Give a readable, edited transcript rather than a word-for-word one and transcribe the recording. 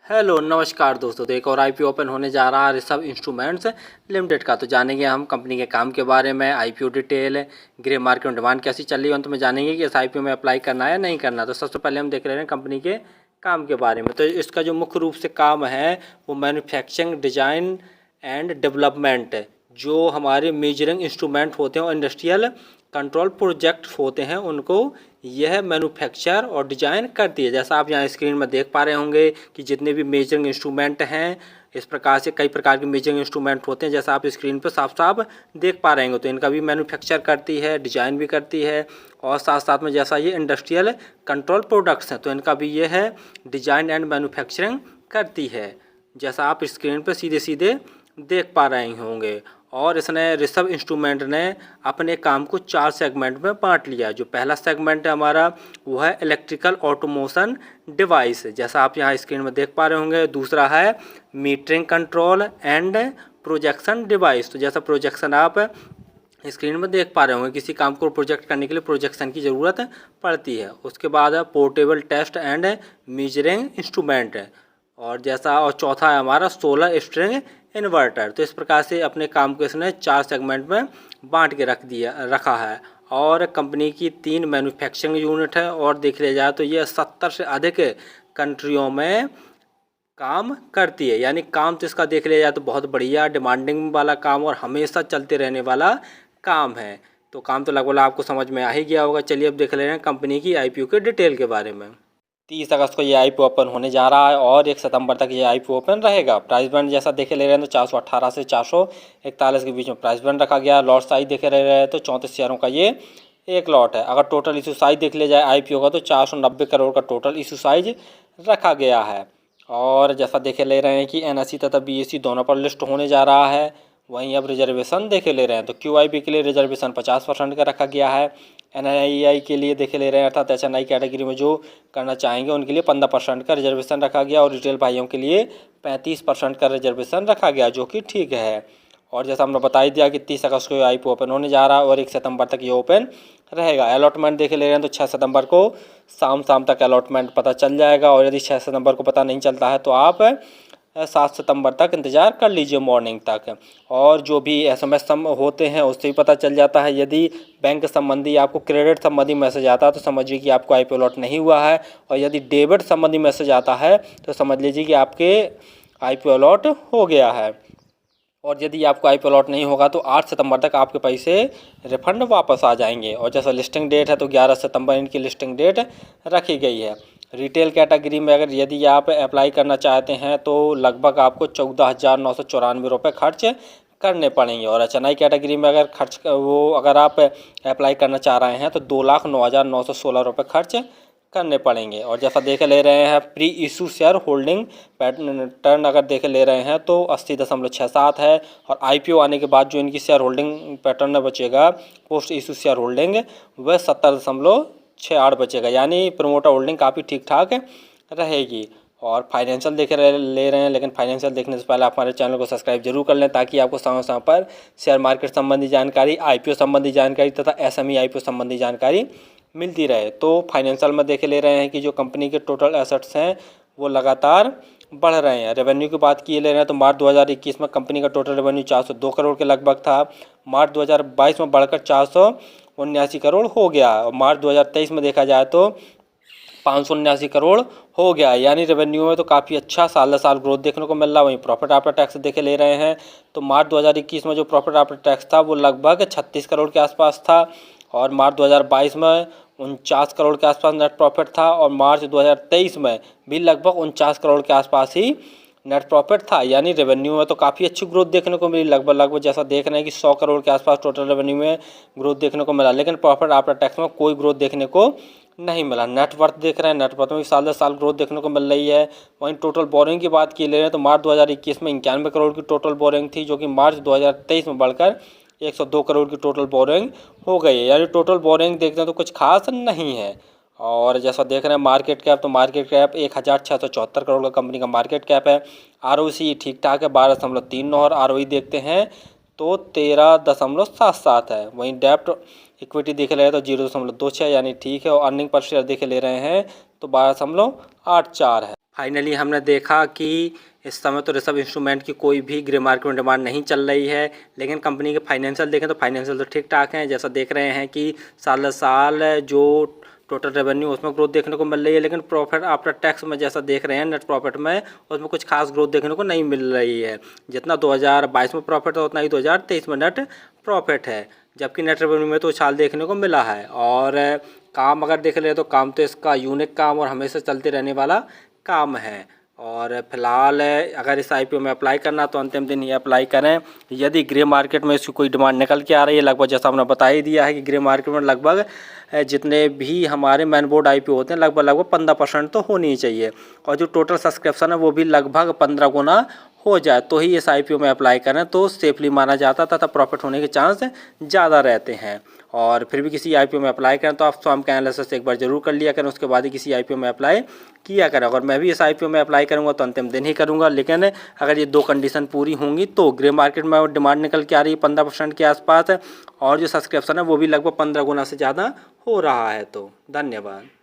Hello नमस्कार दोस्तों, तो एक और आईपीओ ओपन होने जा रहा है ऋषभ इंस्ट्रूमेंट्स लिमिटेड का। तो जानेंगे हम कंपनी के काम के बारे में, आईपीओ डिटेल, ग्रे मार्केट में डिमांड कैसी चल रही है, अंत में जानेंगे कि इस आईपीओ में अप्लाई करना है या नहीं करना। तो सबसे पहले हम देख रहे हैं कंपनी के काम के बारे में। तो इसका जो मुख्य रूप से काम है वो मैन्युफैक्चरिंग, डिजाइन एंड डेवलपमेंट, जो हमारे मेजरिंग इंस्ट्रूमेंट होते हैं और इंडस्ट्रियल कंट्रोल प्रोजेक्ट होते हैं, उनको यह मैन्युफैक्चर और डिजाइन करती है। जैसा आप यहाँ स्क्रीन में देख पा रहे होंगे कि जितने भी मेजरिंग इंस्ट्रूमेंट हैं, इस प्रकार से कई प्रकार के मेजरिंग इंस्ट्रूमेंट होते हैं, जैसा आप स्क्रीन पर साफ साफ देख पा रहे होंगे। तो इनका भी मैन्युफैक्चर करती है, डिजाइन भी करती है, और साथ साथ में जैसा ये इंडस्ट्रियल कंट्रोल प्रोडक्ट्स हैं तो इनका भी ये है डिजाइन एंड मैन्युफैक्चरिंग करती है, जैसा आप स्क्रीन पर सीधे सीधे देख पा रहे होंगे। और इसने ऋषभ इंस्ट्रूमेंट ने अपने काम को 4 सेगमेंट में बांट लिया। जो पहला सेगमेंट है हमारा वो है इलेक्ट्रिकल ऑटोमोशन डिवाइस, जैसा आप यहाँ स्क्रीन में देख पा रहे होंगे। दूसरा है metering control and projection device, तो जैसा प्रोजेक्शन आप स्क्रीन में देख पा रहे होंगे, किसी काम को प्रोजेक्ट करने के लिए प्रोजेक्शन की ज़रूरत पड़ती है। उसके बाद है portable test and measuring instrument, और चौथा है हमारा सोलर स्ट्रिंग इन्वर्टर। तो इस प्रकार से अपने काम को इसने 4 सेगमेंट में बांट के रखा है। और कंपनी की 3 मैन्युफैक्चरिंग यूनिट है, और देख लिया जाए तो ये 70 से अधिक कंट्रियों में काम करती है। यानी काम तो इसका देख लिया जाए तो बहुत बढ़िया डिमांडिंग वाला काम और हमेशा चलते रहने वाला काम है। तो काम तो लगभग आपको समझ में आ ही गया होगा। चलिए अब देख ले रहे हैं कंपनी की आईपीओ के डिटेल के बारे में। 30 अगस्त को ये आईपीओ ओपन होने जा रहा है और 1 सितंबर तक ये आईपीओ ओपन रहेगा। प्राइस बैंड जैसा देखे ले रहे हैं तो 418 से 441 के बीच में प्राइस बैंड रखा गया। लॉट साइज देखे रहे हैं तो 34 शेयरों का ये एक लॉट है। अगर टोटल इशू साइज देख लिया जाए आईपीओ का तो 490 करोड़ का टोटल इशू साइज रखा गया है। और जैसा देखे ले रहे हैं कि एनएसई तथा बीएसई दोनों पर लिस्ट होने जा रहा है। वहीं अब रिजर्वेशन देखे ले रहे हैं तो क्यूआईबी के लिए रिजर्वेशन 50% का रखा गया है। एनआईआई के लिए देखे ले रहे हैं अर्थात एचएनआई कैटेगरी में जो करना चाहेंगे उनके लिए 15% का रिजर्वेशन रखा गया, और रिटेल भाइयों के लिए 35% का रिजर्वेशन रखा गया, जो कि ठीक है। और जैसा हमने बता ही दिया कि 30 अगस्त को आईपीओ ओपन होने जा रहा है और 1 सितंबर तक ये ओपन रहेगा। अलॉटमेंट देखे ले रहे हैं तो 6 सितंबर को शाम तक अलॉटमेंट पता चल जाएगा, और यदि 6 सितंबर को पता नहीं चलता है तो आप 7 सितंबर तक इंतज़ार कर लीजिए मॉर्निंग तक। और जो भी एसएमएस होते हैं उससे भी पता चल जाता है। यदि बैंक संबंधी आपको क्रेडिट संबंधी मैसेज आता है तो समझिए कि आपको आईपीओ अलॉट नहीं हुआ है, और यदि डेबिट संबंधी मैसेज आता है तो समझ लीजिए कि आपके आईपीओ अलॉट हो गया है। और यदि आपको आईपीओ अलॉट नहीं होगा तो 8 सितंबर तक आपके पैसे रिफंड वापस आ जाएंगे। और जैसा लिस्टिंग डेट है तो 11 सितंबर इनकी लिस्टिंग डेट रखी गई है। रिटेल कैटेगरी में अगर यदि आप अप्लाई करना चाहते हैं तो लगभग आपको 14,994 रुपये खर्च करने पड़ेंगे। और एचएनआई कैटेगरी में अगर आप अप्लाई करना चाह रहे हैं तो 2,09,916 रुपये खर्च करने पड़ेंगे। और जैसा देख ले रहे हैं pre issue share holding pattern अगर देख ले रहे हैं तो 80.67 है, और आईपीओ आने के बाद जो इनकी शेयर होल्डिंग पैटर्न बचेगा पोस्ट इशू शेयर होल्डिंग वह 70.68 बचेगा। यानी प्रमोटर होल्डिंग काफ़ी ठीक ठाक रहेगी। और फाइनेंशियल ले रहे हैं, लेकिन फाइनेंशियल देखने से पहले आप हमारे चैनल को सब्सक्राइब जरूर कर लें ताकि आपको समय समय पर शेयर मार्केट संबंधी जानकारी, आईपीओ संबंधी जानकारी तथा एसएमई आईपीओ संबंधी जानकारी मिलती रहे। तो फाइनेंशियल में देखे ले रहे हैं कि जो कंपनी के टोटल एसेट्स हैं वो लगातार बढ़ रहे हैं। रेवेन्यू की बात किए ले रहे हैं तो मार्च 2021 में कंपनी का टोटल रेवेन्यू 402 करोड़ के लगभग था। मार्च 2022 में बढ़कर 479 करोड़ हो गया, और मार्च 2023 में देखा जाए तो 579 करोड़ हो गया। यानी रेवेन्यू में तो काफ़ी अच्छा साल साल ग्रोथ देखने को मिल रहा है। वहीं प्रॉफिट आफ्टर टैक्स देखे ले रहे हैं तो मार्च 2021 में जो प्रॉफिट आफ्टर टैक्स था वो लगभग 36 करोड़ के आसपास था, और मार्च 2022 में 49 करोड़ के आसपास नेट प्रॉफिट था, और मार्च 2023 में भी लगभग 49 करोड़ के आसपास ही नेट प्रॉफिट था। यानी रेवेन्यू में तो काफ़ी अच्छी ग्रोथ देखने को मिली, लगभग जैसा देख रहे हैं कि 100 करोड़ के आसपास टोटल रेवेन्यू में ग्रोथ देखने को मिला, लेकिन प्रॉफिट आफ्टर टैक्स में कोई ग्रोथ देखने को नहीं मिला। नेटवर्थ देख रहे हैं, नेटवर्थ में भी साल दर साल ग्रोथ देखने को मिल रही है। वहीं टोटल बोरिंग की बात की ले रहे हैं तो मार्च 2021 में 91 करोड़ की टोटल बोरिंग थी, जो कि मार्च 2023 में बढ़कर 102 करोड़ की टोटल बोरिंग हो गई है। यानी टोटल बोरिंग देखते हैं तो कुछ खास नहीं है। और जैसा देख रहे हैं मार्केट कैप, तो मार्केट कैप 1,674 करोड़ का कंपनी का मार्केट कैप है। आरओसी ठीक ठाक है 12.39, और आरओई देखते हैं तो 13.77 है। वहीं डेप्ट इक्विटी देख रहे हैं तो 0.26 यानी ठीक है, और अर्निंग पर शेयर देखे ले रहे हैं तो 12.84 है। फाइनली हमने देखा कि इस समय तो रिसर्व इंस्ट्रूमेंट की कोई भी ग्रे मार्केट में डिमांड नहीं चल रही है, लेकिन कंपनी के फाइनेंशियल देखें तो फाइनेंशियल तो ठीक ठाक हैं। जैसा देख रहे हैं कि साल साल जो टोटल रेवेन्यू उसमें ग्रोथ देखने को मिल रही है, लेकिन प्रॉफिट आफ्टर टैक्स में जैसा देख रहे हैं नेट प्रॉफिट में, उसमें कुछ खास ग्रोथ देखने को नहीं मिल रही है। जितना 2022 में प्रॉफिट है उतना ही 2023 में नेट प्रॉफिट है, जबकि नेट रेवेन्यू में तो उछाल देखने को मिला है। और काम अगर देख ले तो काम तो इसका यूनिक काम और हमेशा चलते रहने वाला काम है। और फिलहाल अगर इस आईपीओ में अप्लाई करना तो अंतिम दिन ही अप्लाई करें। यदि ग्रे मार्केट में इसकी कोई डिमांड निकल के आ रही है, लगभग जैसा हमने बता ही दिया है कि ग्रे मार्केट में लगभग जितने भी हमारे मैन बोर्ड आईपीओ होते हैं लगभग 15% तो होनी ही चाहिए, और जो टोटल सब्सक्रिप्शन है वो भी लगभग 15 गुना हो जाए तो ही इस आईपीओ में अप्लाई करें तो सेफली माना जाता तथा प्रॉफिट होने के चांस ज़्यादा रहते हैं। और फिर भी किसी आईपीओ में अप्लाई करें तो आप स्वयं के एनालिसिस एक बार जरूर कर लिया करें, उसके बाद ही किसी आईपीओ में अप्लाई किया करें। अगर मैं भी इस आईपीओ में अप्लाई करूंगा तो अंतिम दिन ही करूंगा, लेकिन अगर ये 2 कंडीशन पूरी होंगी तो ग्रे मार्केट में डिमांड निकल के आ रही है 15% के आसपास, और जो सब्सक्रिप्शन है वो भी लगभग 15 गुना से ज़्यादा हो रहा है। तो धन्यवाद।